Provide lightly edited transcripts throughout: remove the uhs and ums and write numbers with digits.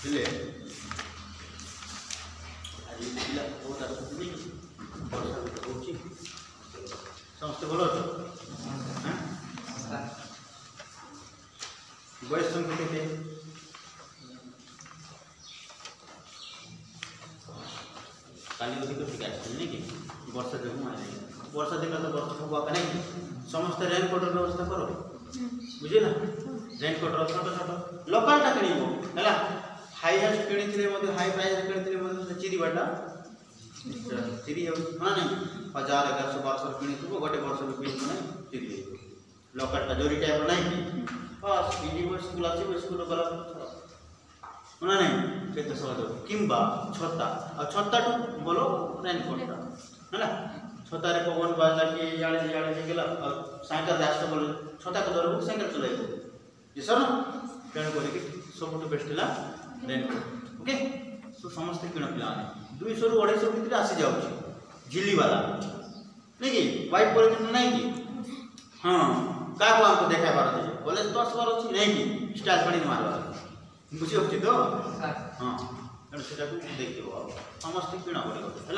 बुझे आज पिला बहुत आसुनी वर्षा भी हो समस्त भल अच्छ बयस संख्या के काली अधिक टिके आसनी कि वर्षा जो वर्षा दिन तो वर्षा हवा का नहीं समस्त रेनकोटर व्यवस्था करो बुझे ना रेनकोटर छोट छोट लोकलटा किणव है हाईएस्ट किणी हाई प्राइस किणी चिरीवाटा चिरी हाँ नहीं 1000-1100-1200 किणी गोटे वर्ष भी किणी ना चिरी लोकलटा जोरी टाइप नहीं बस यूनिवर्सिटी आसो स्कूल गला ना नहीं केते सहज किंबा छता आ छता बोलो रेनकोटा है छतार पवन बाजला कि जाड़े जाड़े गला साइकेल रास्ता बोल छता को धरबू साइकेल चलाइबू ये सर तेणु कर सब बेस्ट है रेनकोट ओके सो समस्त किण पिला 200-250 भितर आसी जाऊँगी झिल्ली वाला नहीं कि व्हाइट पॉलिथिन नहीं कि हाँ क्या हमको देखा बार कॉलेज तो आसबार अच्छी नहीं कि स्टाइल पानी मारबार बुझी होची तो हाँ तेणु से देखिए समस्त किण पड़ेगा है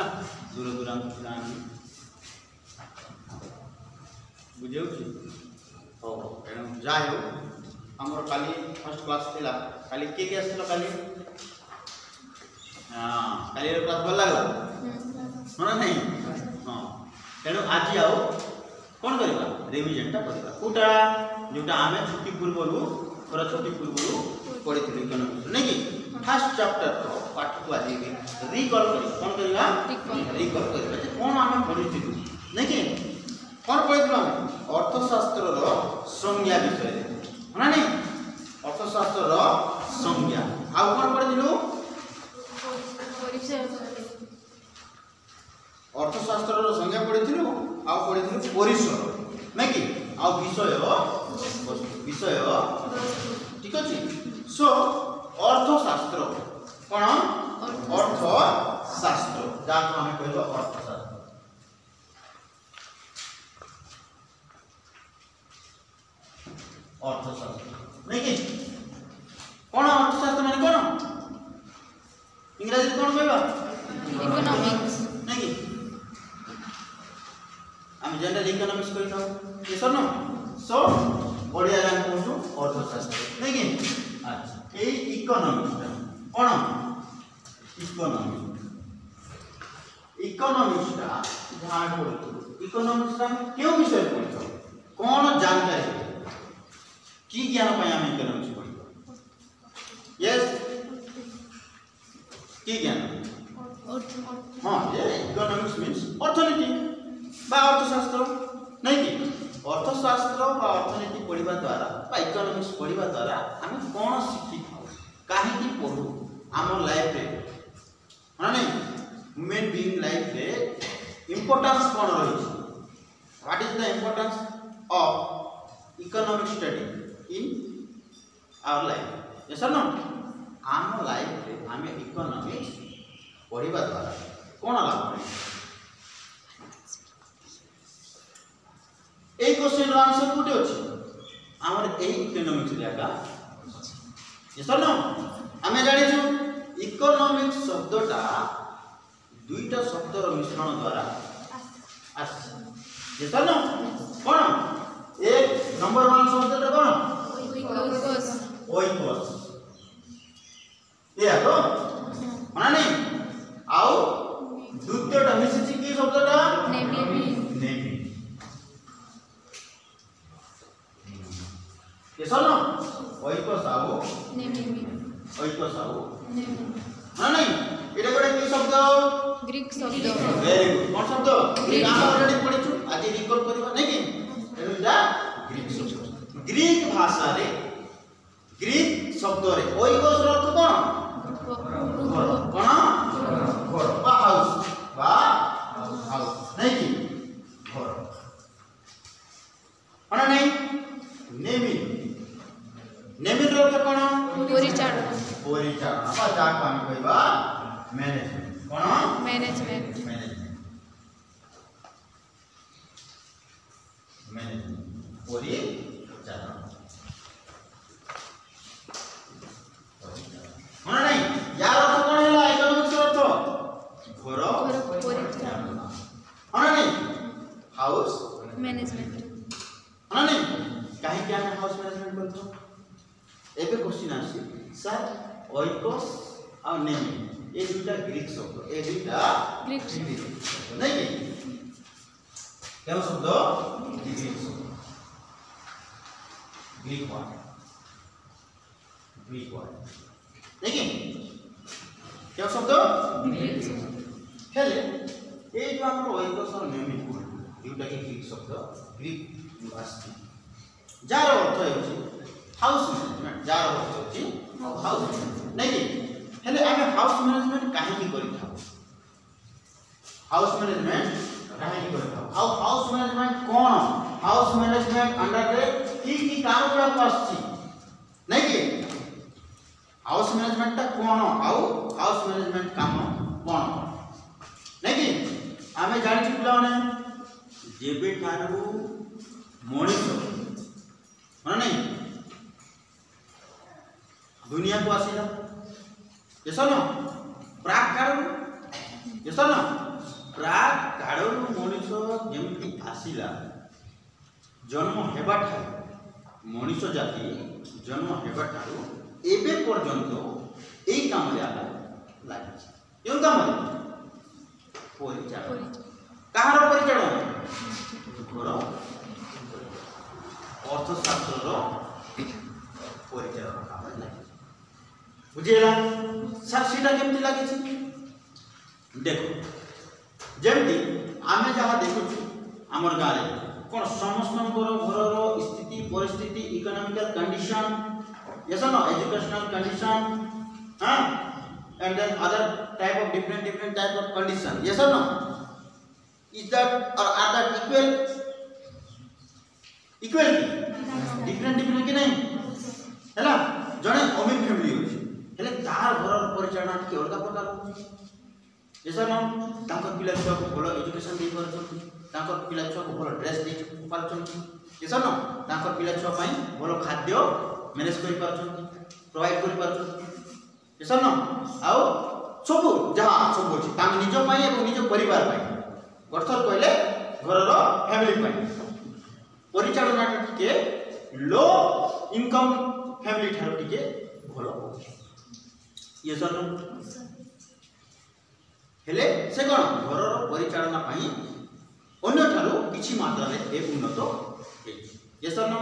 दूर दूरांत पिला बुझे हो तेणु जाए हो आमर काली फर्स्ट क्लास थिला काली के आसलो काली हाँ काली क्लास भल लगला हाँ नहीं हाँ तेणु आज आओ कौन करवा रिविजनटा करवा कोटा जोटा आम छुट्टी पूर्व थोड़ा छुट्टी पूर्व पढ़ी इकोनॉमिक्स नहीं कि फर्स्ट चैप्टर पाठ को आज रिकॉल कर कौन करवा रिकॉल करवा कौन आम पढ़ी नहीं कि कौन पढ़ी आम अर्थशास्त्र संज्ञा विषय है नहीं अर्थशास्त्र संज्ञा आउ कौन पढ़ी अर्थशास्त्र संज्ञा पढ़ी आउ पढ़ी परिसर नहीं कि आउ विषय विषय ठीक अच्छे सो अर्थशास्त्र कौन अर्थशास्त्र जहाँ आम कह अर्थशास्त्र अर्थशास्त्र नहीं कि कौन अर्थशास्त्र माने कौन इंग्रजी कौन कहबा इकोनॉमिक्स नहीं कि हम जनरल इकोनॉमिक्स कहि थाउ ये सर न सो ओडिया रे कहू अर्थशास्त्र नहीं कि अच्छा ए इकोनॉमिक्स कौन इकोनॉमिक्स जहाँ पढ़ू इकोनॉमिक्स क्यों विषय पढ़ी कौन जानकारी की ज्ञान पाए आम इकोनॉमिक्स पढ़ी यस की ज्ञान हाँ ये इकोनॉमिक्स मीन्स अर्थनीति बा अर्थशास्त्र नहीं कि अर्थशास्त्र बा अर्थनीति पढ़ा द्वारा बा इकोनॉमिक्स पढ़ा द्वारा आम कौन शिखी था कहीं पढ़ू आम लाइफ रे हाँ नहीं ह्यूमन बीइंग लाइफ रे इंपोर्टेंस कौन रही what is the importance of economic study in our life yes no आम लाइफ रे आम इकोनॉमिक्स पढ़ा द्वारा कौन लाभ এই क्वेश्चन आंसर कोटे अछि हमर एई इकोनॉमिक्स लेका यस नो हमें जानि छु इकोनॉमिक्स शब्दटा दुईटा शब्दर मिश्रण द्वारा आस यस नो कोन एक नंबर 1 शब्दटा कोन ओइकोस ये तो माना नहीं आओ द्वितीयटा मिसिछि की शब्दटा नेमी ये सुनो ओइकोस आओ नेमी ओइकोस आओ नेमी ना नहीं एटा कोडे की शब्द ग्रीक शब्द वेरी गुड कौन शब्द ग्रीक हम ऑलरेडी पढिछु आज रिकॉल करबा नहीं कि एटा ग्रीक शब्द ग्रीक भाषा रे ग्रीक शब्द रे ओइकोस रो अर्थ कोन कोन घर बा हाउस नहीं कि घर माने नहीं नेमी नेमी रो अर्थ कोन परिचालन बा जाक हम कहबा मैनेजमेंट कोन मैनेजमेंट परिचालन माने नहीं एबे क्वेश्चन आसी सर ओइकोस और नेमी ये दुटा ग्रीक शब्द ए दुटा ग्रीक शब्द नहीं कि क्या शब्द ग्रीक शब्द ग्रीक वर्ड नहीं कि क्या शब्द हेले ये जो हम ओइकोस और नेमी दुटा के ग्रीक शब्द ग्रीक भाषा जार अर्थ है हाउस मैनेजमेंट जार अर्थ है हाउस नहीं कि हेले आमे हाउस मैनेजमेंट काहे की करि थाउ हाउस मैनेजमेंट काहे की करि थाउ हाउस मैनेजमेंट कोन हाउस मैनेजमेंट अंडर रे की काम करक आछि नहीं कि हाउस मैनेजमेंट ता कोन हाउस मैनेजमेंट काम कोन नहीं कि आमे जानि छि पिलाने जेबे ठारू मଣିଷ माने नहीं दुनिया को आसीला ये सुनो प्राग काळरू मଣିଷ जेमति आसीला जन्म हेबा ठारू मଣିଷ जाति जन्म हेबा ठारू एबे पर्यंत एई काम रे आला लागि यो काम रे परिचालन कहार परिचालन घर अर्थशास्त्र परिचालन काम लागि बुझेला सर सीटा केमती लागि देखो जेमती आमे जहाँ देखु आमर गाँव रे कोन समस्त घर स्थिति परिस्थिति economical condition yes no educational condition हां and then other type of different type of condition yes no is that और आर दैट इक्वल डिफरेंट कि नहीं हैला जने अमीर फैमिली होची हेले तार घर परिचालन के अलग प्रकार होची जैसा न ताकर पिला छुआ को भलो एजुकेशन दे परछन ताकर पिला छुआ को भलो ड्रेस दे परछन जैसा न ताकर पिला छुआ पई भलो खाद्य मैनेज करि परछन प्रोवाइड करि परछन जैसा न आउ सब जहां सब होची तांग निज पई एवं निज परिवार पई गठर कहले घरर फैमिली पई परिचालन टिके लो इनकम फैमिली ठारो टिके भलो ये सर हेले से कोन घरर परिचालन पई अन्य ठारो किछि मात्रा रे ए उन्नत हे ये सर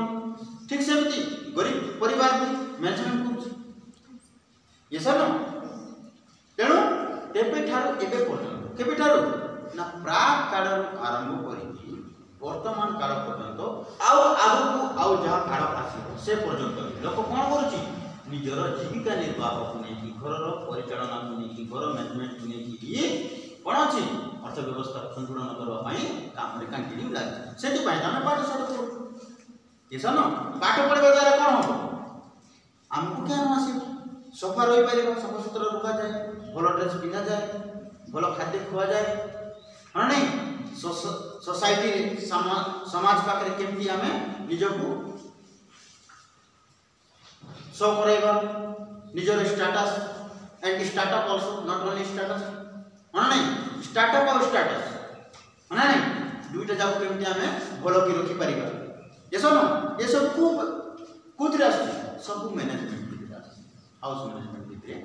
ठीक सेमती गरीब परिवार भी मैनेजमेंट करछि ये सर तेणु तेबे ठारो एबे पर्यंत केबे ठारो ना प्राग काल आरंभ करी वर्तमान काल पर्यंत आउ आगु आउ जहाँ काल आसीबो से पर्यंत लोक कोन करूछि निजर जीविका निर्वाह को नहीं घर परिचालन को नहीं घर मैनेजमेंट को नहीं कौन अच्छी अर्थव्यवस्था संतुलन करने काम में कंटिन्यू लगे से आम पाठ साठ पढ़ू ये सन पाठ पढ़ा द्वारा कौन हम आमको क्या न आस सफा रही पार सफा सुतरा रखा जाए भल ड्रेस पिंधा जाए भल खाद्य खुआ जाए हाँ नहीं सोसाइटी समाज पाखे केमती आम निजको शो कराइबा निजर status and startup also not only status हाँ नहीं स्टार्टअप और स्टेटस हाँ नहीं दुईटा जाक केमती आम भल की रखी पारिबा ये सब ये सब कुतरे आस सब मैनेजमेंट हाउस मैनेजमेंट भितर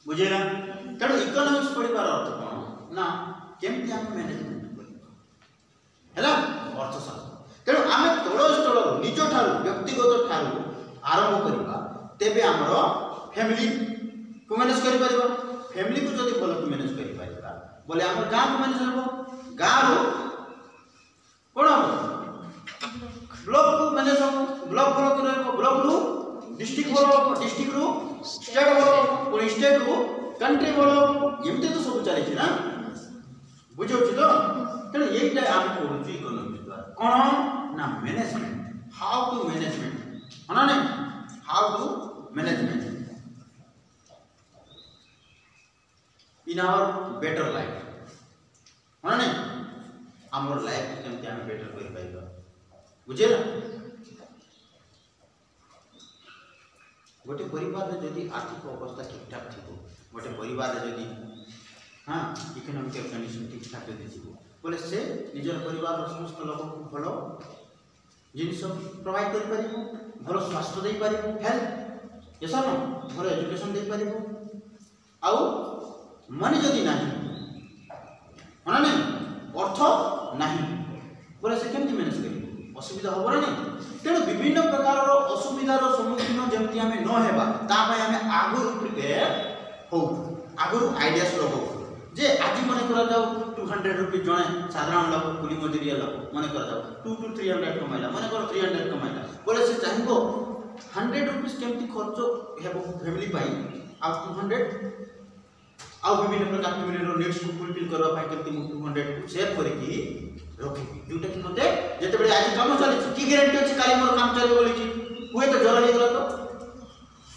बुझेगा तेणु इकोनॉमिक्स पढ़ार अर्थ कौन ना केमती आम मैनेजमेंट है अर्थशास्त्र तेणु आम तोड़ स्थल निज ठार व्यक्तिगत ठार आरंभ करवा तेबे आमर फैमिली को मैनेज कर परिबा फैमिली को जदि भल को मैनेज कर परिबा बोले आमर गांव को मैनेज हो गांव कोन हो ब्लॉक को मैनेज हो ब्लॉक भल को रहबो ब्लॉक रु डिस्ट्रिक्ट भल डिस्ट्रिक्ट रु स्टेट भल कोन स्टेट रु कंट्री भल एमते तो सब चले छी ना बुझौ छी तो तेणु एटा आम पढुछु इकोनॉमिक्स द्वारा कोन ना मैनेजमेंट हाउ टू मैनेजमेंट है ना how to management in our better life है ना आमर लाइफ केमती आम बेटर कर पाइबा बुझे ना गोटे परिवार में जदि आर्थिक अवस्था ठीक ठाक थी गोटे परिवार में जदि हाँ इकोनॉमिकल कंडीशन ठीक ठाक जदि थी बोले से निजर परिवार समस्त लोक को भल जिनिस प्रोवाइड कर पारिबो भल स्वास्थ्य दे पार हेल्थ यस न भल एजुकेशन दे पार आउ मनी जदि नहीं माना नहीं अर्थ नहीं बोले से केमती मैनेज कर असुविधा हम ना नहीं तेणु विभिन्न प्रकार असुविधार सम्मुखीन जमी आम न हेबा आम आगुरी प्रिपेयर हो आगुरी आइडियास लगो जे आज मन कर 200 रुपीज जड़े साधारण लोक कुली मजूरिया लोक मन कर 2 to 300 कमाइला मन कर 300 कमाइला बोले से चाहिए 100 रुपीज केमती खर्च हेबो फैमिली पाई आ 200 आ विभिन्न प्रकार फैमिली नीड्स को फुलफिल करबा पाई केमती 200 को सेव करके रखी जोटा कि मते जते बडे आज काम चली की ग्यारंटी अछि काली मोर काम चले बोली छी हुए तो जरा नहीं तो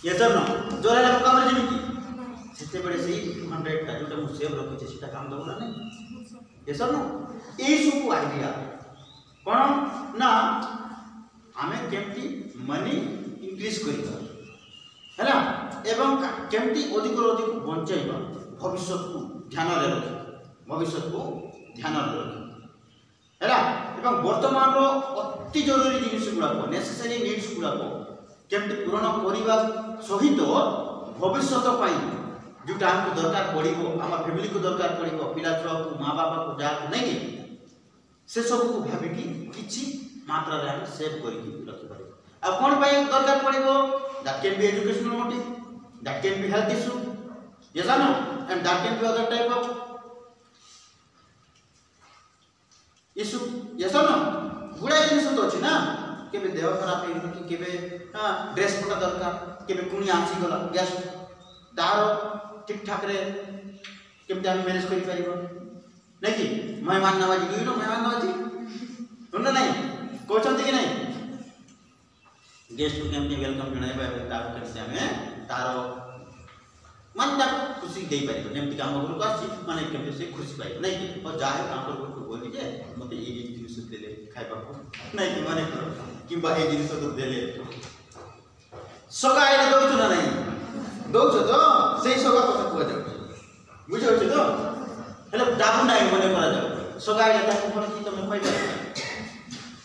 ये सब न जरा ला काम रे जिमी सेते बडे सही 200 का जोटा मु सेव रखी छी सेटा काम दबो ना नहीं ये सब न ए सब आइडिया कोन ना हमें केमती मनी इंक्रीज करिबा हैला एवं केमती अधिक अधिक बंचाइबा भविष्य को ध्यान रे रखी भविष्य को ध्यान रे रखी हैला एवं वर्तमान रो अति जरूरी जिनिस गुडा को नेसेसरी नीड्स गुडा को केमती पूर्ण करिबा सहित भविष्य पाई जोटा हमको दरकार पड़िबो हम फैमिली को दरकार पड़िबो पिला छुआ को मां बाबा को जा को नहीं से सब को भाबी कि किछि मात्रा रे हम सेव करिकि रखि पारिबो आ कोन पाई दरकार पड़िबो that can be educational motive that can be health issue yes no and that can be other type of issue yes no गुडा जिनिस तो अछि ना केबे देह खराब हे कि केबे हां ड्रेस पटा दरकार केबे कुनी आसी गला गैस तार ठीक ठाक रे केमते हम मैनेज करि पारिबो नै कि मेहमान नवाजी डू यू नो मेहमान नवाजी सुनना नहीं कोचंती कि नहीं गेस्ट को केमते वेलकम जणाइबा तार केमते हमें तार मन तक खुशी दे पारिबो जेमति काम घर को आसी माने केमते से खुशी पाइबो नै कि और जाहे काम कर को बोली जे मते ए जिनिस देले खाइबा को नै कि माने किबा ए जिनिस तो देले सगाई दउ छ ना नहीं दउ छ तो सेही सगा कथा को जाउ बुझौ छ तो हेले दाबु नै मने करा जाउ सगाई ता कोन कि तमे पाइबा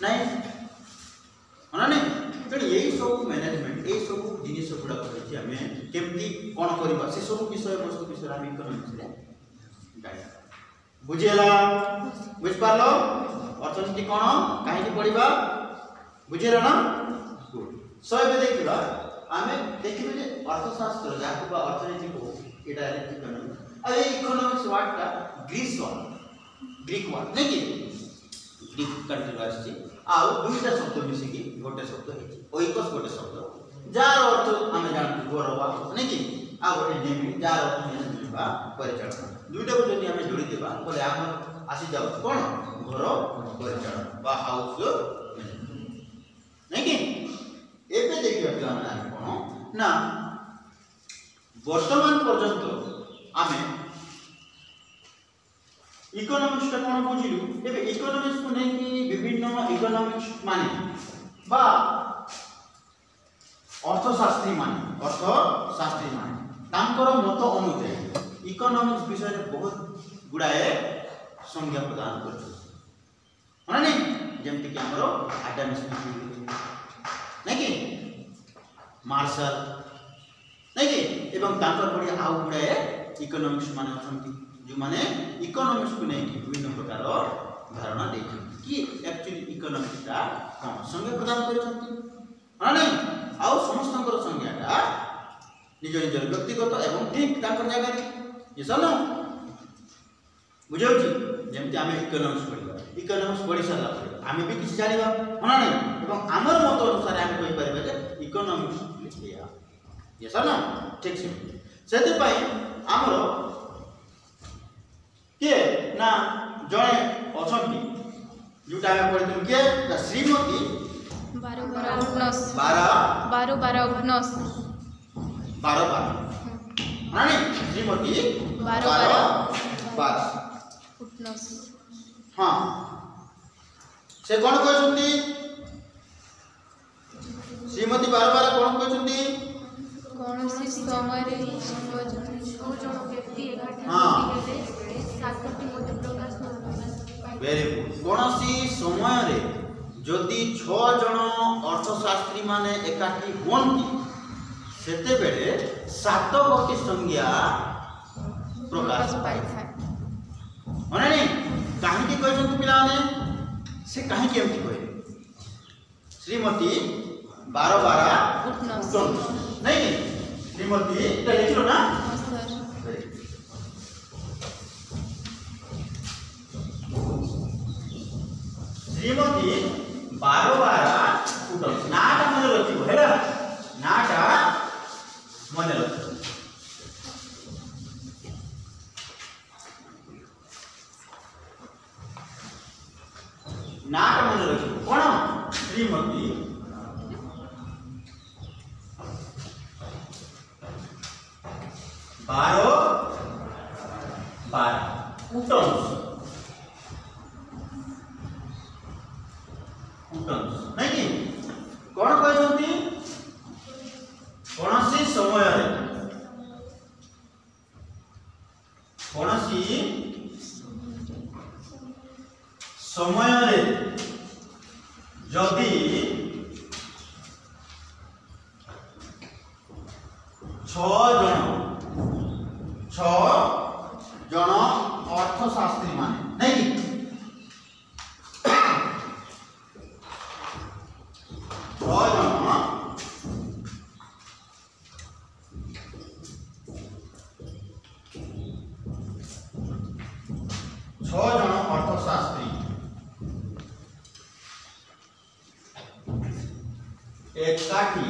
नहीं माने नहीं तेणु यही सब मैनेजमेंट यही सब जिनिस गुड़ा करेछि हमें केमती कोन करबा से सब विषय वस्तु विषय हम इकोनॉमिक्स रे गाइड बुझियला बुझ पारलो अर्थनीति कोन काहे कि पढिबा बुझियला ना गुड सो एबे देखिबा हमें देखिबे जे अर्थशास्त्र जाको बा अर्थनीति को एटा इकोनॉमिक्स आ ए इकोनॉमिक्स वर्ड का ग्रीक वर्ड नहीं कि ग्रीक कंट्री आछि आ दुईटा शब्द मिसी की गोटे शब्द है ओइकस गोटे शब्द जार अर्थ हम जानते गौरव नहीं कि आ गोटे नेमी जार अर्थ मिलबा परिचालन दुईटा को जदी हम जोड़ी देबा बोले हम आसी जाउ कोन घर परिचालन बा हाउस नहीं कि एबे देखियो हम कोन ना वर्तमान पर्यंत आमे इकोनॉमिक्स का कोन बुझिलु एबे इकोनॉमिक्स को नै कि विभिन्न इकोनॉमिक्स माने बा अर्थशास्त्री माने तांकर मत अनुसार इकोनॉमिक्स विषय रे बहुत गुडाए संज्ञा प्रदान करछ माने नै जेमति कि हमरो एडम स्मिथ नै कि मार्शल नै कि एवं तांकर बडी आउ गुडाए इकोनॉमिक्स माने अछंती जो माने इकोनॉमिक्स को नहीं कि विभिन्न प्रकार धारणा देखि कि एक्चुअली इकोनॉमिक्स का कोन संज्ञा प्रदान करछंती हां नहीं आउ समस्तंकर संज्ञाटा निज निज व्यक्तिगत एवं ठीक ताकर जगह रे ये सब न बुझौ छी जेमति हमें इकोनॉमिक्स पढि सारा हमें भी किछ जानिबा हां नहीं एवं हमर मत अनुसार हम कहि परबे जे इकोनॉमिक्स लिखिया ये सब न ठीक छै सेते पई हमर के ना जणे अछंती जोटा हम पढितु के श्रीमती 12 माने श्रीमती 12 हां से कोन कहछंती श्रीमती 12 कोन कहछंती कोन सी समय रे जण व्यक्ति एकाठी हां सातटी मत प्रकाश वेरी गुड कोनसी समय रे जदि 6 जण अर्थशास्त्री शास्त्री माने एकाठी हुअन्ति सेतेबेले सात गोटी संज्ञा प्रकाश पाए मने नहीं कहीं कहते पिलाने से कहीं एमती कहे श्रीमती 12 नहीं श्रीमती लिख लो ना श्रीमती 12 उठन नाटा मन रखिबो हेला नाटा मन रखिबो नाटा मन रखिबो कोन श्रीमती 12 उठन नहीं कौन कहते कौन सी समय जदि 6 जन अर्थशास्त्री माने नहीं 6 जन अर्थशास्त्री एकाठी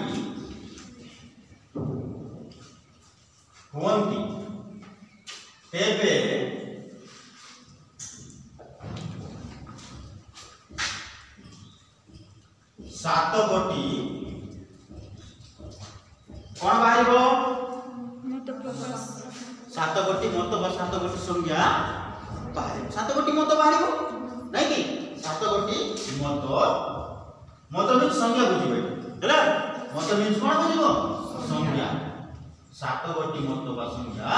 हुअन्ति तेबे सात गोटी कौन बाहर सात गोटी मत सात गोटी संज्ञा बाहर सात गोटी मत बाहर नहीं कि सात गोटी मत मीन संज्ञा बुझे मत मीन कौन बुझ संज्ञा सात गोटी मत संज्ञा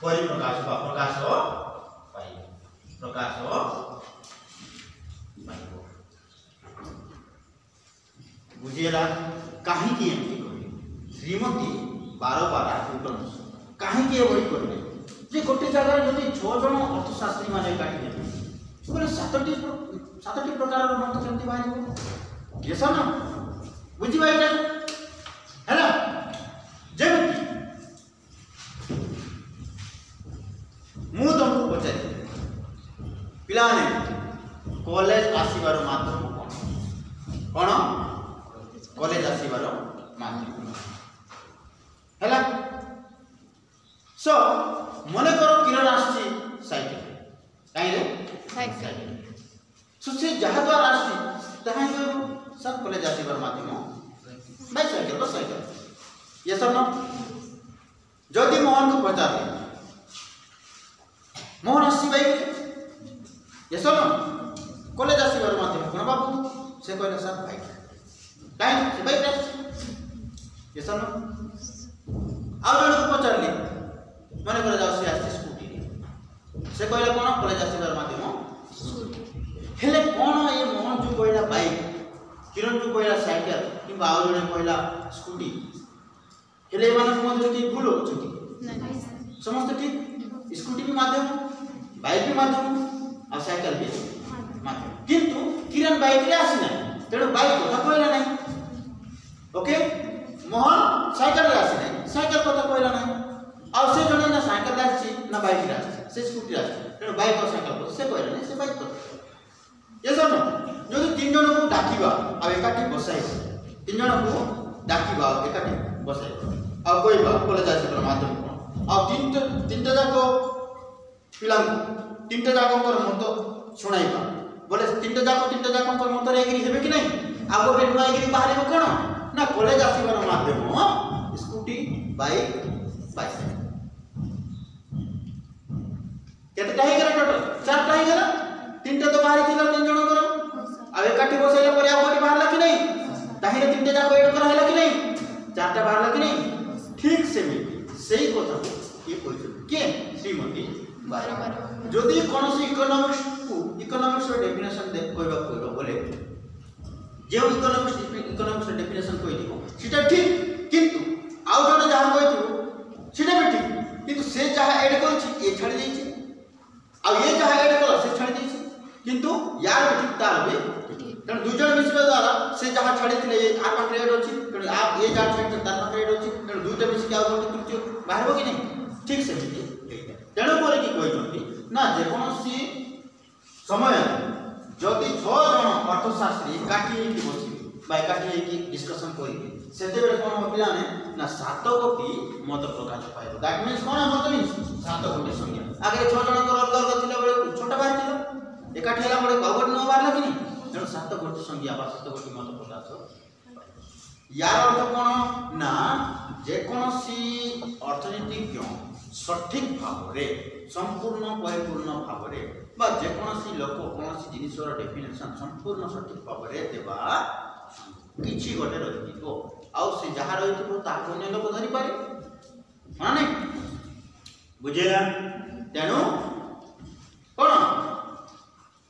परिप्रकाश प्रकाश बुझेला कहीं की एमती कहे श्रीमती 12 उठन कहीं की एवढी करले जे गोटे जगह जदि 6 जन अर्थशास्त्री माने काटी देबे बोले सातटी प्रकार मत केमती बाहर ये सब ना बुझी भाई हैला जेमती मु तुमको पचारि पिलाने कॉलेज आसीबार माध्यम कौन कॉलेज आसीबार माध्यम हैला सो मने करो किरण आसी साइकिल काई रे साइकिल सो से जहा द्वारा आसी तहा सब कॉलेज आसीबार माध्यम बाइक साइकिल बस साइकिल ये सब न जदि मोहन को पचारे मोहन आसी बाइक ये सब न कॉलेज आसीबार माध्यम कोन बाबू से कहले सब बाइक काई से बाइक ये सब न आ जण को पचारली माने करे जाउ से आसी स्कूटी से कहले कोन कॉलेज आसीबार माध्यम स्कूटी हेले कोन ए मोहन जो कहला बाइक किरण जो कहला साइकिल कि आउ जणे कहला स्कूटी हेले माने मध्य ठीक भूल होचती नहीं समस्त ठीक स्कूटी भी माध्यम बाइक भी माध्यम आ साइकिल भी माध्यम किंतु किरण बाइक रे आसी ना तेणु बाइक कथा कहला नहीं ओके मोहन साइकिल रे आसी नहीं साइकिल कथा कहला नहीं आ से जणे ना साइकिल आसी ना बाइक रे आसी से स्कूटी आसी तेणु बाइक और साइकिल कथा से कहला नहीं से बाइक कथा ये सब जो 3 जन को डाकिबा आ एकाठी बसाई 3 जन को डाकिबा एकाठी बसाई आ कहबा कॉलेज आसीबार माध्यम आ तीनटा जाको पिला तीनटा जाको मत सुनाइबा बोले तीनटा जाको मत एग्री हेबे कि नहीं आ गोटे नुआ एग्री बाहर कोन ना कॉलेज आसीबार माध्यम स्कूटी बाइक बाइसाइकिल केतेटा हे गेला टोटल 4टा हे गेला 3टा तो बाहर थिला 3 जन कर आ एकाठी बसाइला पर आ गोटे बाहरला कि नहीं ताहिरे 3टा जाको एड करा हैला कि नहीं 4टा बाहरला कि नहीं ठीक से सही कथा ये कहते के श्रीमती 12 जदि कोनोसी इकोनॉमिक्स रो डेफिनेशन कहबा बोले जो इकोनॉमिक्स डेफिनेशन कहि सेटा ठीक किंतु आउ जने जहा कहि सेटा भी ठीक किंतु से जहा ऐड करछि ए छाड़ी देछि आ ये जहा ऐड कला से छाड़ी देछि किंतु यार भी ठीक तार भी तेणु दुई जन मिसिबा द्वारा से जहाँ छाड़ी आ पाखे एड अच्छी तेणु आप ये जहाँ छाड़ी तार पाखे एड अच्छी तेणु दुईटा मिसिक आउ गोटे तृतीय बाहर कि नहीं ठीक से तेणु पर कि कहते ना जेकोसी समय जदि 6 जन अर्थशास्त्री एकाठी बस एकाठी डिस्कसन करेंगे कौन हम पाने ना 7 गोटी मत प्रकाश पाइब दैट मीन्स कौन मत मीन्स 7 गोटी संख्या आगे 6 जन अलग अलग थिला बेले छोटा बाहर एकाठी होला बेले कौ गोटी न बाहर कि नहीं तेणु 7 गोटी संख्या 7 गोटी मत प्रकाश यार अर्थ कौन ना जेकोसी अर्थनीतिज्ञ सठिक भाव संपूर्ण परिपूर्ण भाव बा जेकोसी लोक कौन जिनसर डेफिनेशन संपूर्ण सठिक भाव देवा किछि गोटे रही आउ से जहाँ रही ताको अन्य लोक धरी पारे हाँ नहीं बुझेगा तेणु कौन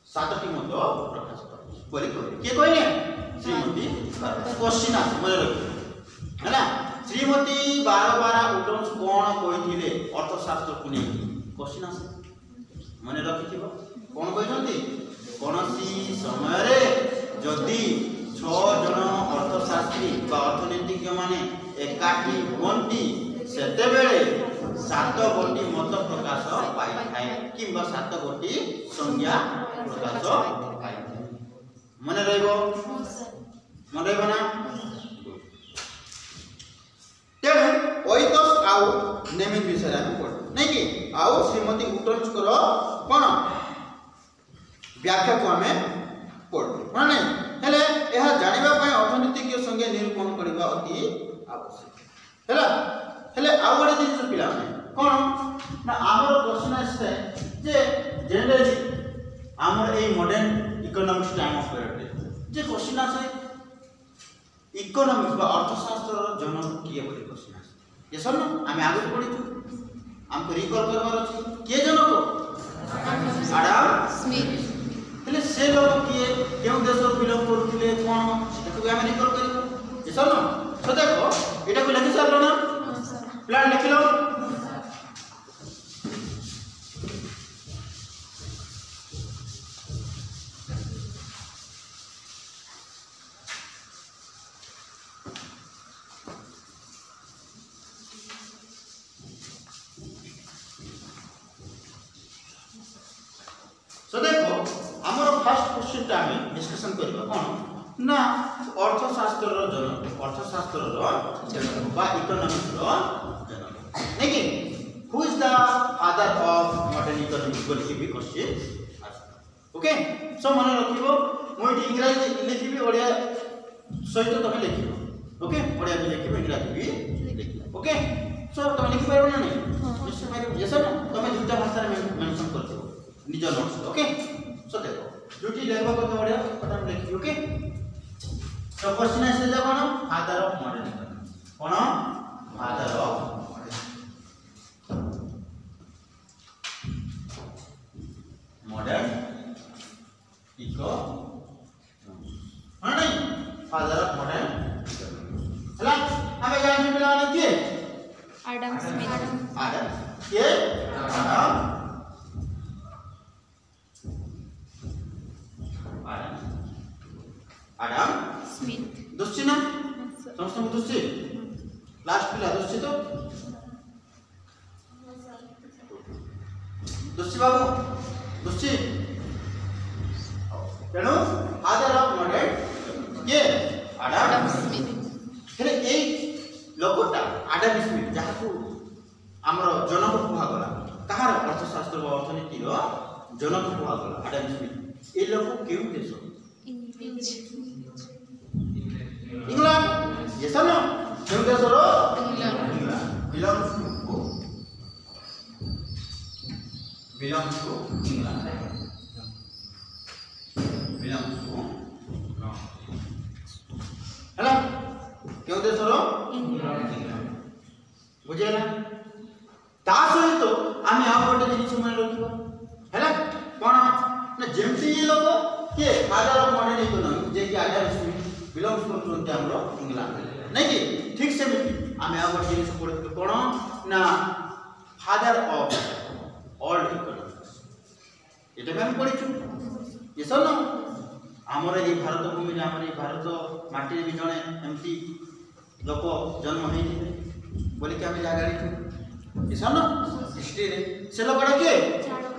7टी मत प्रकाश कर किए कहले श्रीमती क्वेश्चन आस मन रखिए है श्रीमती 12 उटन्स कौन कही अर्थशास्त्र को नहीं क्वेश्चन आस मन रखि कौन कहते कौन समय जदि 6 जन अर्थशास्त्री अर्थनीतिज्ञ माने एकाठी हुंती सेतेबेले 7 गोटी मत प्रकाश पाई थाए किंबा 7 गोटी संज्ञा प्रकाश पाई मन रहइबो मन रहइबो ना तेणु ओइतस आउ नेमिंग विषय आम पढ़ नहीं कि आउ श्रीमती उटन्स करो कौन व्याख्या को आम पढ़ हाँ नहीं हेले यह जानिबा पय अर्थनीतिज्ञ संगे निरूपण करबा अति आवश्यक हैला हेले आउ गोटे जिनिस पिला कौन ना आमर क्वेश्चन आसे जे जनरली आमर a modern economics time of period J question आसे इकोनॉमिक्स बा अर्थशास्त्र जनक किए बोली क्वेश्चन आसे ये सब ना आमे आगे पढितु हमको रिकॉल करबार अछि के जनक आडम स्मिथ हेले से लोग किए केउ देश बिलोंग करथिले कोन सेटा आमे रिकॉल करियो ये सब ना तो देखो एटा को लिखि सारलो ना प्लान लिखिलो तो देखो आमर फर्स्ट क्वेश्चन टा आम डिस्कशन करबा कोन ना अर्थशास्त्र जनक बा इकोनॉमिक्स जनक लेकिन who is the father of modern economics बोली भी क्वेश्चन ओके सो मन रखिबो मोइ इंग्लिश लिखिबी ओडिया सहित तमे लिखिबो ओके ओडिया भी लिखिबो इंग्लिश भी लिखिबो ओके सो तमे लिखि पारबो ना नहीं निश्चय पारबो ये सब तमे दुटा भाषा में मेंशन करथिबो निज नोट्स ओके सो देखो दुटी लेखबा को ओडिया कथा हम लिखि ओके सो क्वेश्चन है से कोन फादर ऑफ मॉडर्न इकोनॉमिक्स कोन फादर ऑफ मॉडर्न इकोनॉमिक्स हां नहीं फादर ऑफ मॉडर्न इकोनॉमिक्स हला हमें जान में मिलाने के आडम स्मिथ आडम के आडम आडम स्मिथ दोस्ती ना समस्त दोस्ती लास्ट पिला दोस्ती तो दोस्ती बाबू दोस्ती तेणु फादर ऑफ मॉडर्न ये आडम स्मिथ हेले ए लोकटा आडम स्मिथ जहा को हमर जनक कुहा गला कहार अर्थशास्त्र व अर्थनीति रो जनक कुहा गला आडम स्मिथ ए लोक केउ देश इंग्लैंड ये सब ना केउ देश रो belongs to England belongs to हेलो केउ देश रो इंग्लैंड बुझेला ता सहित आमे आ गोटे जिनिस मन रखिबो हैला कोन ना जेमती ये लोग के फादर ऑफ मॉडर्न इकोनॉमिक्स जे कि आडम स्मिथ हेउचंती हमरो इंग्लैंड नहीं कि ठीक से आमे आ गोटे जिनिस पढिथि कोन ना फादर ऑफ ऑल इकोनॉमिक्स एटा हम पढिछु ये सब ना हमर ये भारत भूमि हमर ये भारत माटी रे भी जणे एमती लोक जन्म हेइ बोली कि आमे जागाड़ी ये सब ना हिस्ट्री रे से लोकड़ा के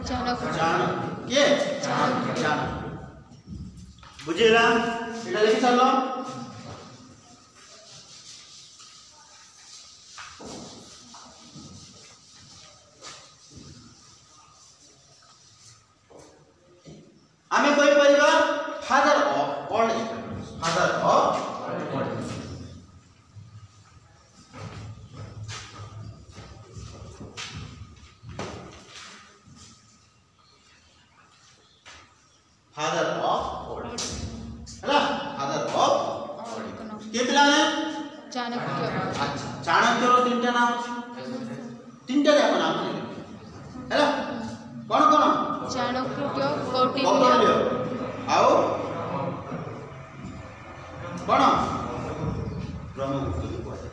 चाणक्य चाणक्य बुझेला एटा लिखि चलो आमे कोई परिवा father of all economics father of all economics father of all हैला फादर ऑफ ऑल इकोनॉमिक्स के पिला ने चाणक्य अच्छा चाणक्य रो तीनटा नाम अछि तीनटा देखो नाम हैला कोन कोन चाणक्य कौटिल्य कौटिल्य आओ कोन ब्रह्मगुप्त भी कहते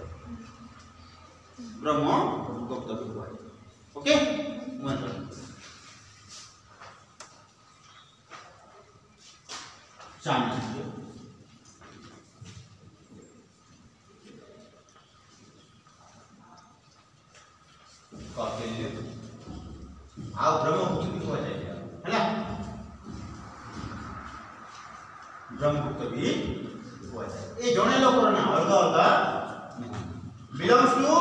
ब्रह्मगुप्त भी कहते ओके मन चाणक्य कौटिल्य आ ब्रह्मगुप्त भी कहते हैला ब्रह्मगुप्त भी कहते ए जणे लोकर ना अलग अलग belongs to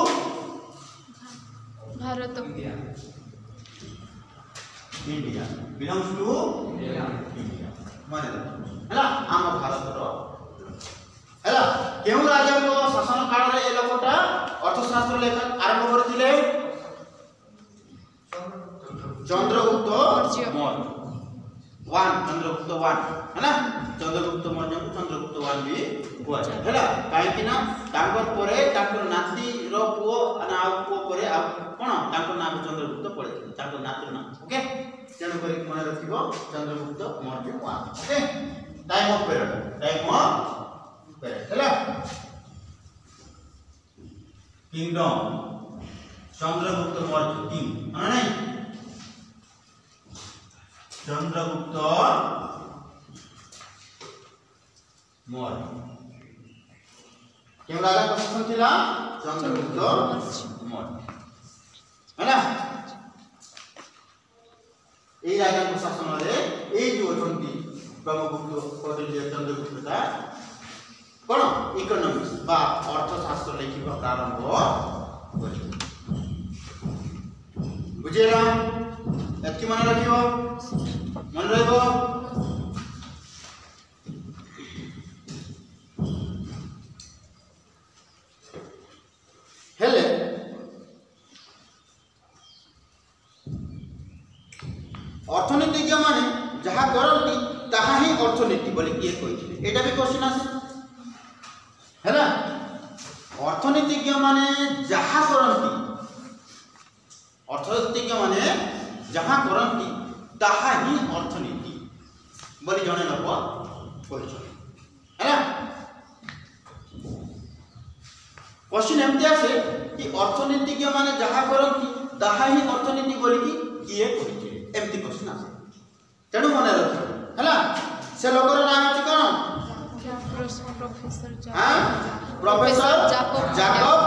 Bharat India belongs to India माने हैला आम भारत रो हैला केउ राजा को शासन काल रे ए लोकटा अर्थशास्त्र लेखा आरंभ करथिले चंद्रगुप्त मौर्य वन चंद्रगुप्त वन हैला चंद्रगुप्त मौर्य को चंद्रगुप्त वन भी हुआ हैला काहे कि ना तांकर परे तांकर नाती रो पुओ ना पुओ परे आ कोन तांकर नाम चंद्रगुप्त पड़े तांकर नाती नाम ओके तेणु करी मन रखिबो Chandragupta Maurya one okay time of period हैला किंगडम चंद्रगुप्त मौर्य किंग माने नहीं चंद्रगुप्त मौर्य क्यों राजा का शासन थिला चंद्रगुप्त मौर्य है ना ए राजा का शासन रे ए जो अछंती ब्रह्मगुप्त कौटिल्य चंद्रगुप्त ता कोन इकोनॉमिक्स बा अर्थशास्त्र लिखिबा प्रारंभ करि बुझेला एतकी मन रखियो मन रहबो हेले अर्थनीतिज्ञ माने जहा करंती ताहा ही अर्थनीति बोली किए कहिथिले एटा भी क्वेश्चन आसे हैला अर्थनीतिज्ञ माने जहा करंती अर्थनीतिज्ञ माने जहा करंती ताहा ही अर्थनीति बोली जणे लोक कहिछ हैला क्वेश्चन एमती आसे कि अर्थनीतिज्ञ माने जहा करंती ताहा ही अर्थनीति बोली कि किए कहिथिले एमती क्वेश्चन आसे तेणु मन रख हैला से लोकर नाम अछि कोन प्रोफेसर जाकोब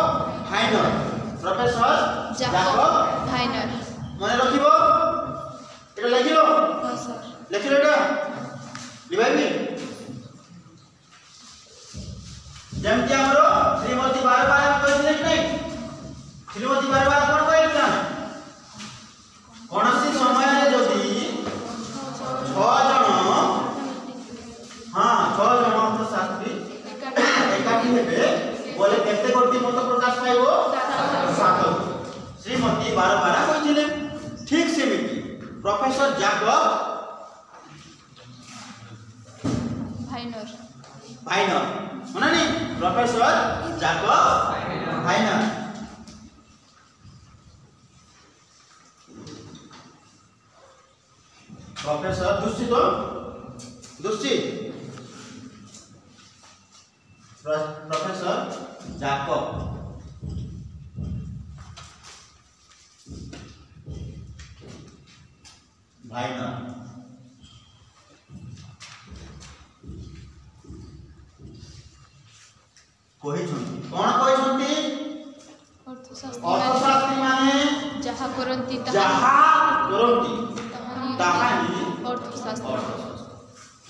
हाइनर प्रोफेसर जाकोब हाइनर मन रखिबो एटा लिखिलो हां सर लिखिलो एटा लिबाइबी जेमति हमरो श्रीमती बार-बार कहिथिले कि नहीं श्रीमती बार-बार कोन कहिला कोनसी समय रे जदी 6 जन हां 6 जन अर्थशास्त्री एकाठी हेबे बोले केते कोटी मत प्रकाश पाइबो 7 श्रीमती बार-बार कहिथिले ठीक सेमिति प्रोफेसर जाकोब हाइनर माने नहीं प्रोफेसर जाकोब हाइनर प्रोफेसर दुष्टी प्रोफेसर जाकब भाइनर कहिछन्ति कोन कहिछन्ति अर्थशास्त्री माने ଯାହା କରନ୍ତି ଯାହା କରନ୍ତି ତାହା ହିଁ ଅର୍ଥଶାସ୍ତ୍ର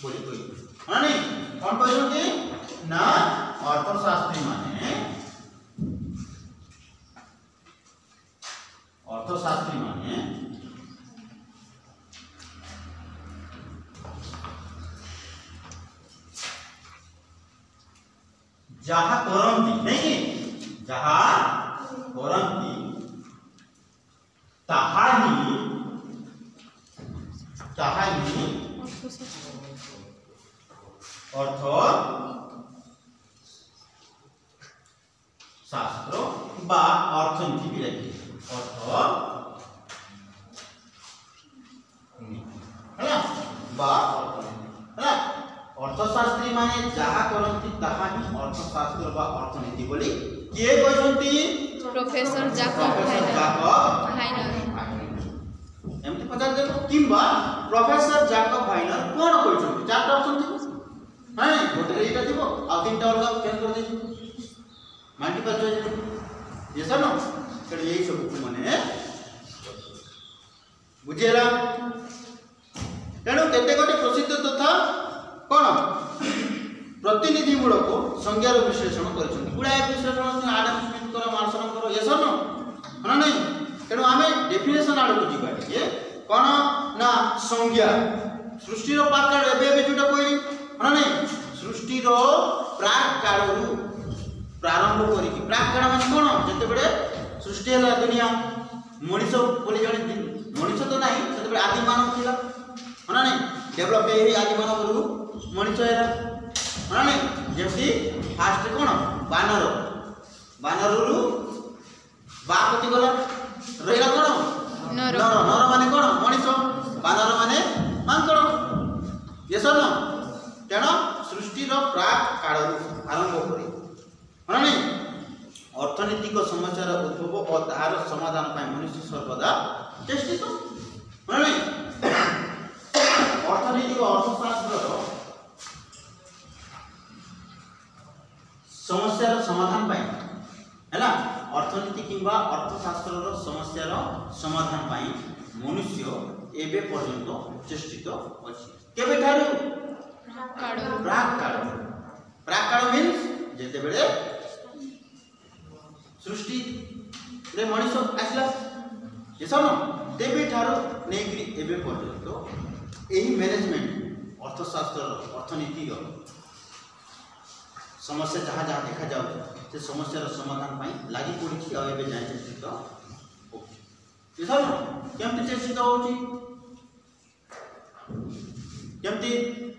बोली कोई माने कोन कहिछन्ति ना अर्थशास्त्री माने जहा करंती नहीं कि जहा करंती ताहा ही अर्थ शास्त्र बा अर्थनीति भी लगे अर्थशास्त्री माने जहा करंती ताहा ही अर्थशास्त्र बा अर्थनीति बोली किए कहछंती प्रोफेसर जाकब भाइनर एमती पचार देखो किंबा प्रोफेसर जाकब भाइनर कोन कहछंती चारटा ऑप्शन थी हां गोटे एटा थिबो आ तीनटा अलग चेंज कर देछि मल्टीपल चॉइस ये सब न केडे यही सब माने बुझेला तेणु केते गोटे प्रसिद्ध तथा कोन प्रतिनिधि मूलक संज्ञार विश्लेषण करिसथि गुडाय विश्लेषण आडम स्मिथ कर मार्शल कर ये सब न नहीं तेणु आमे डेफिनेशन आड़ को जीवा ये कोन ना संज्ञा सृष्टि रो प्राक काल एबे जोटा कोइली ना नहीं सृष्टि रो प्राक काल रु प्रारंभ करी प्राक काल माने कोन जते बडे सृष्टि हला दुनिया मनुष्य बोली जाने मनुष्य तो नहीं जते बडे आदि मानव थिला ना नहीं डेवलप हे आदि मानव रु मनुष्य हेला ना नहीं जेमती फास्ट कोन बानर रु बापति गला रहिला कोन नर माने कोन मनुष्य बानर माने मांकड़ ये सब न तेणु सृष्टि रो प्राक काल आरंभ करी ना नहीं अर्थनीतिक समस्या उद्भव और तार समाधान पाई मनुष्य सर्वदा चेष्टित ना नहीं अर्थनीतिक अर्थशास्त्र समस्या समाधान पाई हैला अर्थनीति किंबा अर्थशास्त्र समस्या समाधान पाई मनुष्य एबे पर्यंत चेष्टित अछि केबे ठारू प्राक काल मीन्स जेते बेले सृष्टि रे मनुष्य आसला ये सब न तेबे ठारू नेग्री एबे पर्यंत एही मैनेजमेंट अर्थशास्त्र अर्थनीति समस्या जहाँ जहाँ देखा जाऊ से समस्या समाधान पाई लागि पड़ी और एबे जाय चेष्टित ये सब केमती चेष्टित होची केमती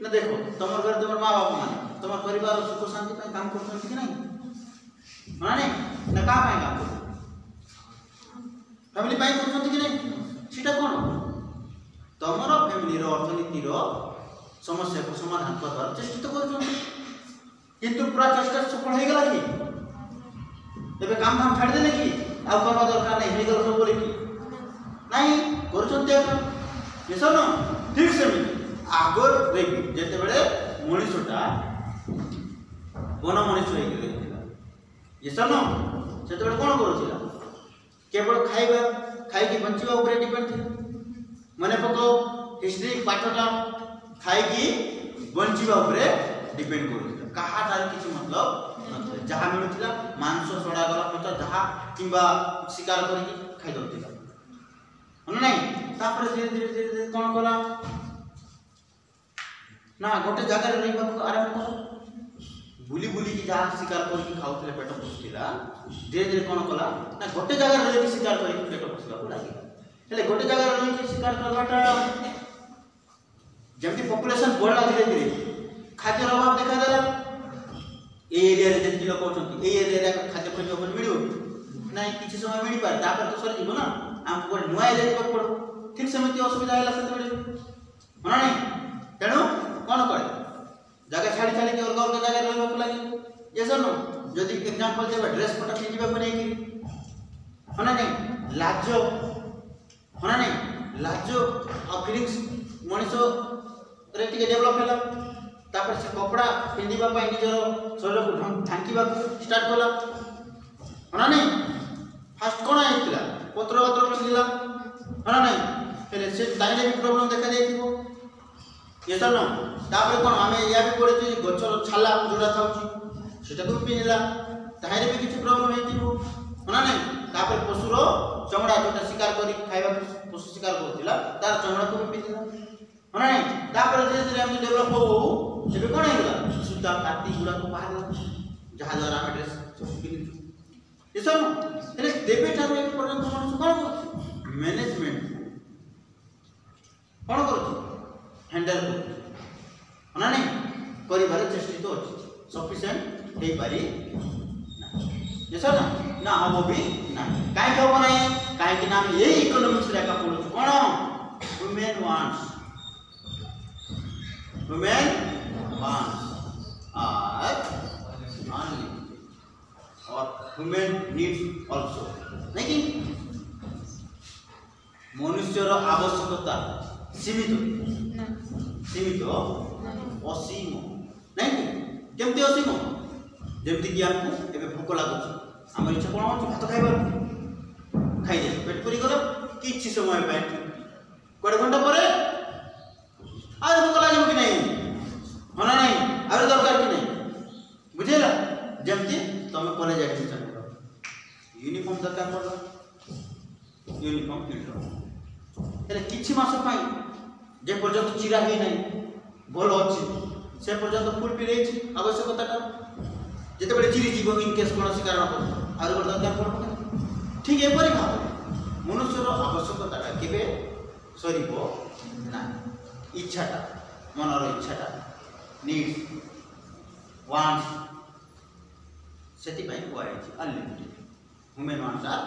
न देखो तमर घर तमर माँ बाप माने तमर परिवार सुख शांति पाई काम करछन कि नहीं माने न का पाई काम करछन फैमिली पाई करछन कि नहीं सीटा कोन तमर फैमिली रो अर्थनीति रो समस्या को समाधान करबार चेष्टित करछन किंतु पूरा चेष्टा सफल हो गला कि एबे काम धाम छाड़ देले कि आ करबा दरकार नहीं हे गल सब बोले कि नहीं करछन देख ये सब न ठीक से आगर रेबी जेते बेले मनुष्यटा बन मनुष्य हो गेले ये सब न सेते बेले कोन करथिला केवल खाइबा खाइ कि बंचिबा ऊपर डिपेंड थी माने पको हिस्ट्री पाठटा खाइ कि बंचिबा ऊपर डिपेंड करथिला कहा तार किछि मतलब नथले जहा मिलुथिला मांस सडा गला पता जहा किंबा शिकार करी खाइ दउथिला नहीं तापर धीरे धीरे कोन कला ना गोटे जगह रे रहिबा को आरंभ कर बुली बुली की जहा शिकार करी खाउथिले पेट पुछथिला धीरे धीरे कोन कला ना गोटे जगह रे रही शिकार करी पेट पुछला को लागी हेले गोटे जगह रे रही शिकार करबाटा जेमती पॉपुलेशन बढ़ला धीरे धीरे खाद्य अभाव देखा देला ए एरिया रे जेति लोक होचंती ए एरिया रे खाद्य खोज अपन मिलियो नहीं किछि समय मिली पार तापर तो सरी जीवो ना हम को नुआ एरिया को पड़ो ठीक समिति असुविधा हैला सेते बेले मना नहीं तेणु कोन करे जगह छाड़ी छाड़ी के और जगह रहबा को लागी ये सर जदि एग्जांपल देबा ड्रेस पटा पिंजिबा को नहीं होना नहीं लाज होना नहीं लाज और फीलिंग्स मनुष्य रे टिके डेवलप होला तापर से कपड़ा पिंजिबा पई निजर शरीर को ढांकीबा स्टार्ट कला होना नहीं फास्ट कोन आइतला पत्र पत्र पिंजिला होना नहीं हेले से ताइले भी प्रॉब्लम देखा जाइथिबो ये सर तापर कोन हमें या भी पड़े जे गछर छाला जोड़ा थाउची सेटा को पिंजिला ताइले भी किछि प्रॉब्लम हेतिबो होना नहीं तापर पशुर चमड़ा जोटा शिकार करी खाइबा पशु शिकार करथिला तार चमड़ा को भी पिंजिला होना नहीं तापर धीरे धीरे हम डेवलप हो एबे कोन हेला सुता काटी गुड़ा को बाहर जहां द्वारा हम ड्रेस सब पिंजु ये सर हेले देबे ठारो एक पर्यंत मनुष्य कोन करछि मैनेजमेंट कोन करछि हैंडल होना नहीं परिवार चेष्टित अछि सफिशिएंट हे पारी ये सर ना हम भी ना काहे के बनाए काहे कि नाम यही इकोनॉमिक्स रे का पढु कोन वुमेन वांट्स are unlimited और human needs also नहीं कि मनुष्यर आवश्यकता सीमित असीम नहीं केमती असीम जेमती कि हमको एबे भूख लागुच हमर इच्छा कोन होछ भात खाइबार खाइ दे पेट पूरी गलो किछि समय पाए कोड घंटा परे आज भूख लागिबो कि नहीं होना नहीं आरो दरकार कि नहीं बुझेला जेमती तमे कॉलेज एडमिशन करो यूनिफॉर्म दरकार पड़ला यूनिफॉर्म किनलो एले किछि मास पाई जे पर्यंत चिरा ही नहीं भल अछि से पर्यंत फुल पी रही आवश्यकता जिते बड़े चिरी जीव इन केस कौन कारण पर आरो दरकार पड़ो ठीक एपरि भाव मनुष्यर आवश्यकता केबे सरीबो ना इच्छाटा मनर इच्छाटा नीड्स वांट्स सेति पई कोआई अनलिमिटेड ह्यूमन वांट्स आर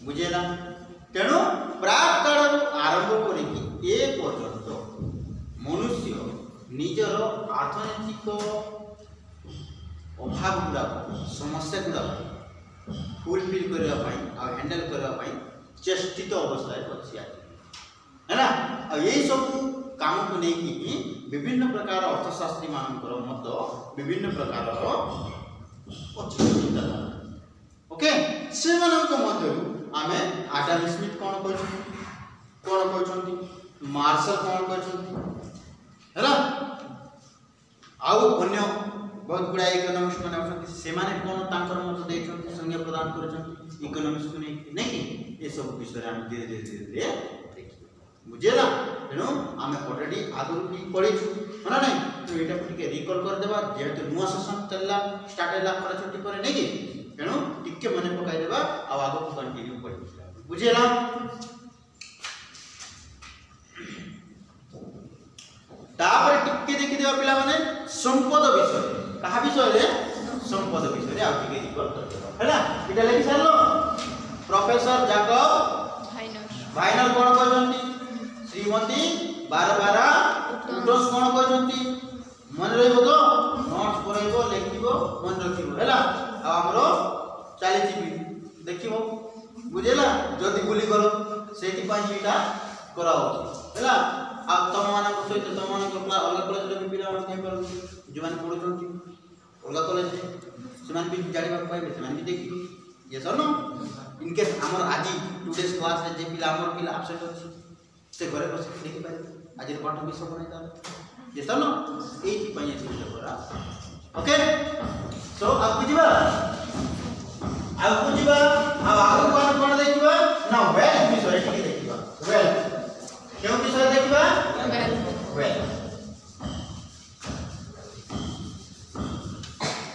बुझेला तेणु प्राक काल आरंभ करिकि ए पर्यंत मनुष्य निजर अर्थनैतिक अभाव गुड़ा समस्या गुड़ा फुलफिल करने हैंडल करने चेष्टित अवस्था अच्छी है ना यही सब काम को लेकिन विभिन्न प्रकार अर्थशास्त्री मानकर मत विभिन्न प्रकार चिंताधारा ओके से मध्य आमे आडम स्मिथ कौन कहते मार्शल कौन कहते है आउ अन्य बहुत गुड़ा इकोनॉमिक्स माने अछंती से माने कोन तांकर मत देछंती संज्ञा प्रदान करछंती इकोनॉमिक्स को नहीं कि ये सब विषय हम धीरे धीरे देखिए बुझेला तेणु आमे ऑलरेडी आगुर भी पढ़िछु माने नहीं तो एटा को टिके रिकॉल कर देबा जेहेतु नुवा सेशन चलला स्टार्ट हैला पर छुट्टी पर नहीं कि तेणु टिके मने पकाई देबा आ आगु को कंटिन्यू पढ़ि बुझेला तापर टिके देखि देबा पिला माने संपद विषय कहा विषय रे संपद विषय रे आ टिके रिकॉल कर देबा हैला इटा लेखि सारलो प्रोफेसर जाकब भाइनर कोन कहजंती श्रीमती बारबारा उटोस कोन कहजंती मन रहबो तो नोट्स करैबो लेखिबो मन रखिबो हैला आ हमरो चाली जीबी देखिबो बुझेला जदी गुली करो सेति पाई इटा कराओ हैला आ तुम मानक सहित तुम मानक क्लास अलग कॉलेज रे पिला माने पर जवान पढुछंती अलग कॉलेज सेमान भी जानिबा पाइबे सेमान भी देखि ये सर नो इन केस हमर आजि टुडेस क्लास रे जे पिला हमर पिला एब्सेंट अछि से घरे बस देखि पाइबे आज पाठ भी सब नहीं था ये सर नो एथि पई से करा ओके सो अब बुझिबा अब आगु कोन देखिबा ना वेल विषय ठीक देखिबा वेल क्यों विषय देखिबा वेल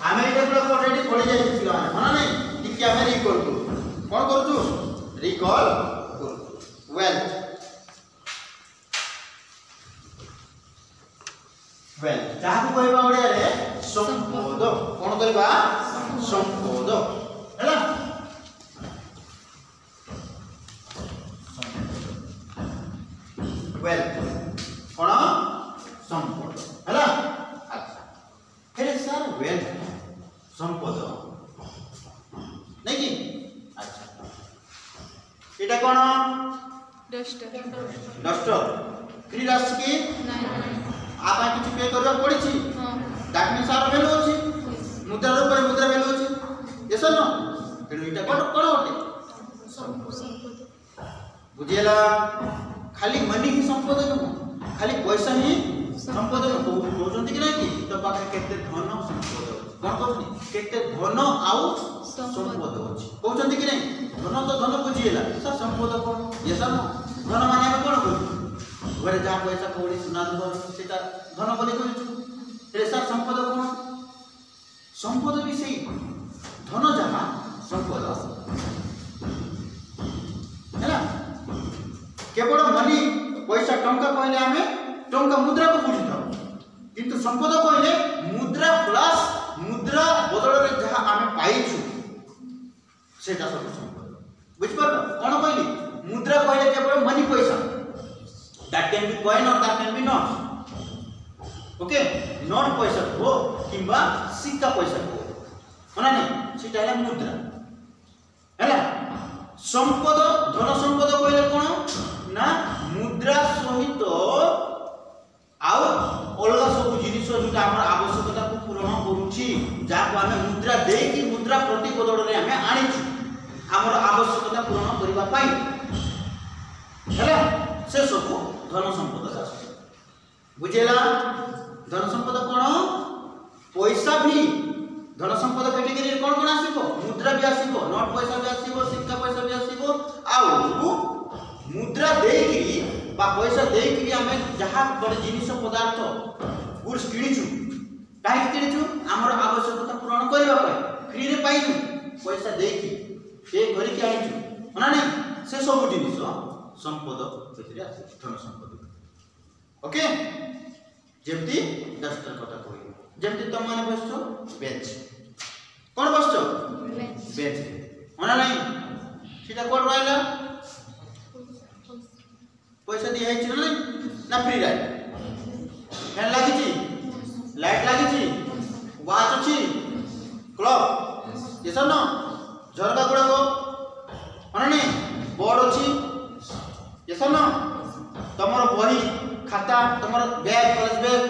अमेरिका को ऑलरेडी पढ़ी जाई पिला माने नहीं ठीक है मैं रिकॉल करू कोन करू रिकॉल करू वेल जहाँ को कहबा ओडिया रे संपद कोन कहबा संपद हैला वेल कोन संपद हैला अच्छा हे सर नहीं कि अच्छा एटा कोन डस्टर डस्टर फ्री राशि की आपा किछि पे करबा पड़िछि हां दैट मींस आर वैल्यू अछि मुद्रा ऊपर मुद्रा वैल्यू अछि यस नो तेनु एटा कोन कोन होते बुझेला खाली मनी ही संपद न खाली पैसा ही संपद न कहउछन कि नहीं कि तो पाखे केते धन संपद कोन कहउछन केते धन आउ संपद अछि कहउछन कि नहीं धन तो धन बुझिएला सर संपद कोन यस नो धन माने हम कोन कहू घरे जा पैसा कौड़ी सुना दब सेटा धन बोली कहू रे सर संपद कोन संपद भी सही धन जहा संपद हैला केवल मनी पैसा टंका कहले हमें टंका मुद्रा को बुझी था किंतु संपद कहले मुद्रा प्लस मुद्रा बदल रे जहा हमें पाइछु सेटा सब संपद बुझ पर कोन कहली मुद्रा कहले केवल मनी पैसा that can be coin or that can be not okay not पैसा हो किंबा सिक्का पैसा हो माने नहीं सेटा है मुद्रा हैला संपद धन संपद कहले कोन ना मुद्रा सहित आउ अलगा सब जिनिस जोटा हमर आवश्यकता को पूर्ण करूची जा को हमें मुद्रा दे कि मुद्रा प्रति बदल रे हमें आनिछु हमर आवश्यकता पूर्ण करबा पाई हैला से सब धन संपद बुझेला धन संपद कोन पैसा भी धन संपद कैटेगरी कोन कोन आसीबो मुद्रा भी आसीबो नोट पैसा भी आसीबो सिक्का पैसा भी आसीबो आउ मुद्रा देकी बा पैसा देकी हमें जहा बड़ जिनिस पदार्थ गुड्स किनिछु काहे किनिछु हमर आवश्यकता पूर्ण करबा पाई फ्री रे पाइनु पैसा देकी पे करी के आइछु माने नहीं से सब जिनिस संपद भितरे आसे धन संपद ओके जेमती डस्टर कथा कोइ जेमती तुम माने बसछो बेंच कोन बसछो बेंच माने नहीं सीधा कोड रहला पैसा दिया है नहीं ना फ्री राइट फैन लागी छी लाइट लागी छी वाच अछि क्लॉक ये सब न झरका गुडा को माने नहीं बोर्ड अछि ये सब न तमर बही खाता तमर बैग कॉलेज बैग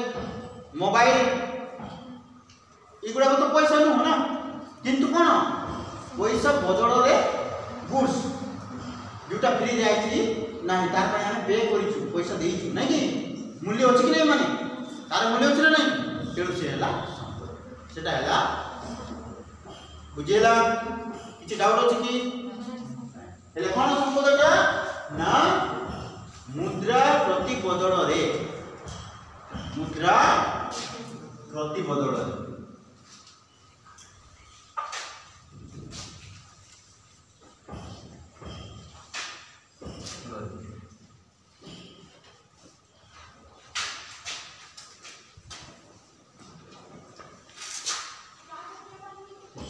मोबाइल इगुडा तो पैसा न हो ना किंतु कोन पैसा बदल रे गुड्स जोटा फ्री रे आइछि नाही तार पर हम पे करिछु पैसा देइछु नाही कि मूल्य अछि कि नहीं माने तार मूल्य अछि ना नहीं तेणु से हला सेटा हला बुझेला किछि डाउट अछि कि हेले कोन संपदटा ना मुद्रा प्रति बदल रे मुद्रा प्रति बदल रे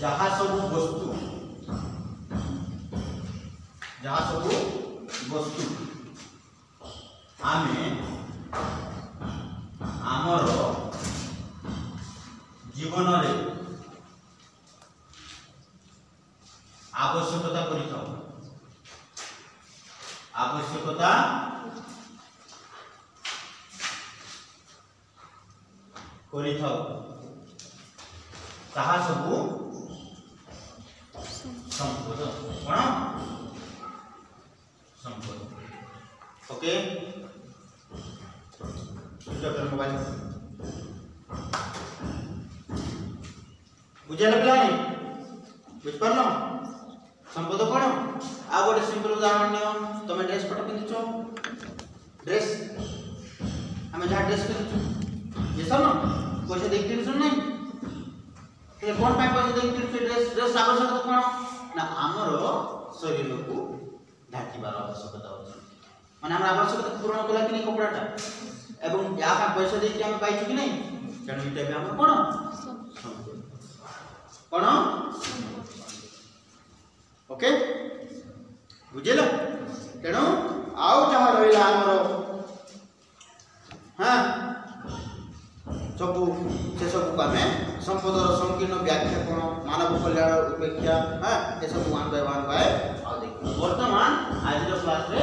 जहा सब वस्तु आमे आमर जीवन रे आवश्यकता करिथाउ ताहा सब संपद कोन संपद ओके सुजकर मोबाइल बुझेला प्लान बुझ परनो संपद कोन आ गोटे सिंपल उदाहरण नियो तमे ड्रेस पट पिंदिचो ड्रेस हमें जहा ड्रेस पिंदिचो ये सब न पैसा देख दिनु सुन नहीं ते कोन पाई पैसा देख दिनु ड्रेस आवश्यक कोन ना हमर शरीर को ढाकीबार आवश्यकता अछि माने हमरा आवश्यकता पूर्ण कला कि नहीं कपड़ाटा एवं या का पैसा देके हम पाइछु कि नहीं तेणु इटा भी हम कोन ओके बुझेला तेणु आउ जहा रहिला हमर हां सब से सब को हमें संपदर संकीर्ण व्याख्या कोन मानव ମାନବ କଲ୍ୟାଣ ଉପେକ୍ଷା। हाँ ये सब वन बाय आ देखिए। वर्तमान आज क्लास रे